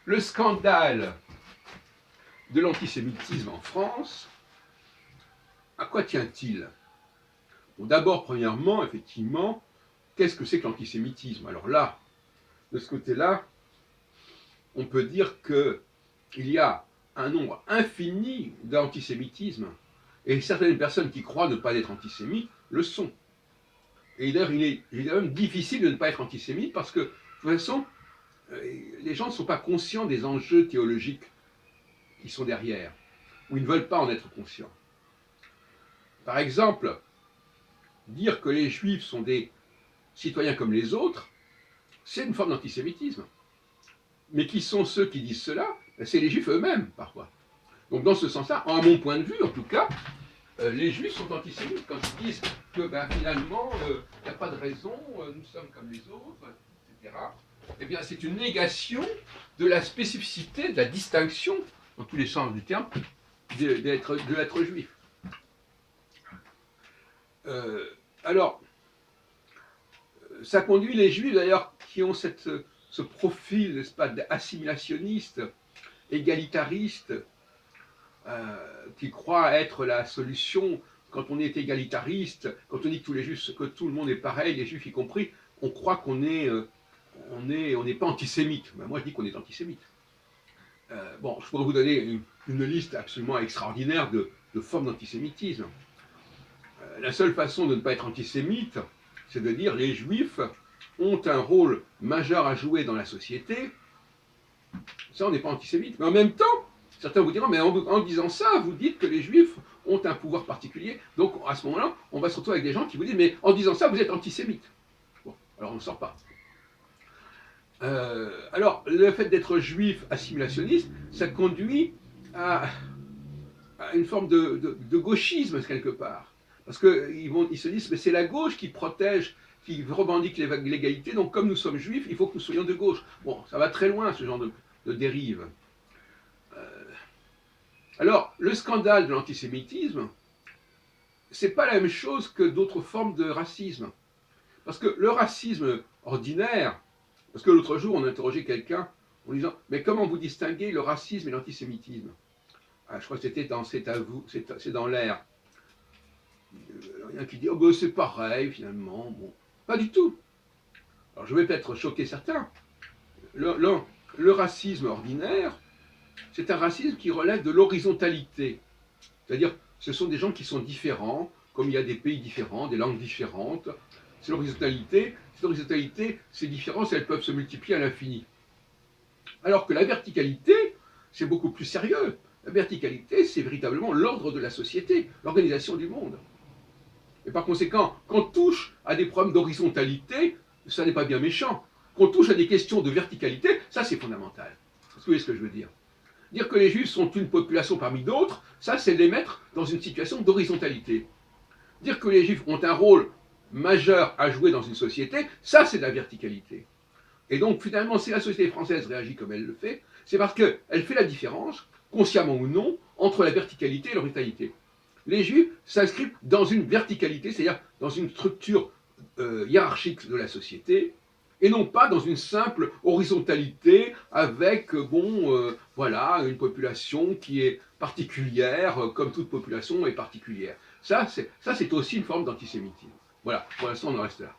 Le scandale de l'antisémitisme en France, à quoi tient-il? Bon, d'abord, premièrement, effectivement, qu'est-ce que c'est que l'antisémitisme? Alors là, de ce côté-là, on peut dire qu'il y a un nombre infini d'antisémitisme, et certaines personnes qui croient ne pas être antisémites le sont. Et d'ailleurs, il est même difficile de ne pas être antisémite parce que, de toute façon, les gens ne sont pas conscients des enjeux théologiques qui sont derrière, ou ils ne veulent pas en être conscients. Par exemple, dire que les juifs sont des citoyens comme les autres, c'est une forme d'antisémitisme. Mais qui sont ceux qui disent cela? C'est les juifs eux-mêmes, parfois. Donc dans ce sens-là, à mon point de vue en tout cas, les juifs sont antisémites quand ils disent que finalement, il n'y a pas de raison, nous sommes comme les autres, etc. Eh bien, c'est une négation de la spécificité, de la distinction, dans tous les sens du terme, de l'être juif. Alors, ça conduit les juifs d'ailleurs qui ont ce profil, n'est-ce pas, assimilationniste, égalitariste, qui croient être la solution. Quand on est égalitariste, quand on dit que tous les juifs, que tout le monde est pareil, les juifs y compris, on croit qu'on n'est pas antisémite. Ben moi je dis qu'on est antisémite. Bon, je pourrais vous donner une liste absolument extraordinaire de formes d'antisémitisme. La seule façon de ne pas être antisémite, c'est de dire les juifs ont un rôle majeur à jouer dans la société. Ça, on n'est pas antisémite. Mais en même temps, certains vous diront, mais en disant ça, vous dites que les juifs ont un pouvoir particulier. Donc à ce moment-là, on va se retrouver avec des gens qui vous disent, mais en disant ça, vous êtes antisémite. Bon, alors on ne sort pas. Alors, le fait d'être juif assimilationniste, ça conduit à une forme de gauchisme, quelque part. Parce qu'ils se disent, mais c'est la gauche qui protège, qui revendique l'égalité, donc comme nous sommes juifs, il faut que nous soyons de gauche. Bon, ça va très loin, ce genre de dérive. Alors, le scandale de l'antisémitisme, c'est pas la même chose que d'autres formes de racisme. Parce que le racisme ordinaire, parce que l'autre jour, on interrogeait quelqu'un en disant, mais comment vous distinguez le racisme et l'antisémitisme? Je crois que c'était dans C'est à vous, c'est dans l'air. Il y en a qui dit, oh ben c'est pareil finalement. Bon, pas du tout. Alors je vais peut-être choquer certains. Le racisme ordinaire, c'est un racisme qui relève de l'horizontalité. C'est-à-dire, ce sont des gens qui sont différents, comme il y a des pays différents, des langues différentes. C'est l'horizontalité. Cette horizontalité, ces différences, elles peuvent se multiplier à l'infini. Alors que la verticalité, c'est beaucoup plus sérieux. La verticalité, c'est véritablement l'ordre de la société, l'organisation du monde. Et par conséquent, quand on touche à des problèmes d'horizontalité, ça n'est pas bien méchant. Quand on touche à des questions de verticalité, ça c'est fondamental. Vous voyez ce que je veux dire? Dire que les juifs sont une population parmi d'autres, ça c'est les mettre dans une situation d'horizontalité. Dire que les juifs ont un rôle majeur à jouer dans une société, ça c'est de la verticalité. Et donc finalement, si la société française réagit comme elle le fait, c'est parce qu'elle fait la différence, consciemment ou non, entre la verticalité et l'horizontalité. Les juifs s'inscrivent dans une verticalité, c'est-à-dire dans une structure hiérarchique de la société, et non pas dans une simple horizontalité avec, voilà, une population qui est particulière, comme toute population est particulière. Ça, c'est aussi une forme d'antisémitisme. Voilà, pour l'instant, on en reste là.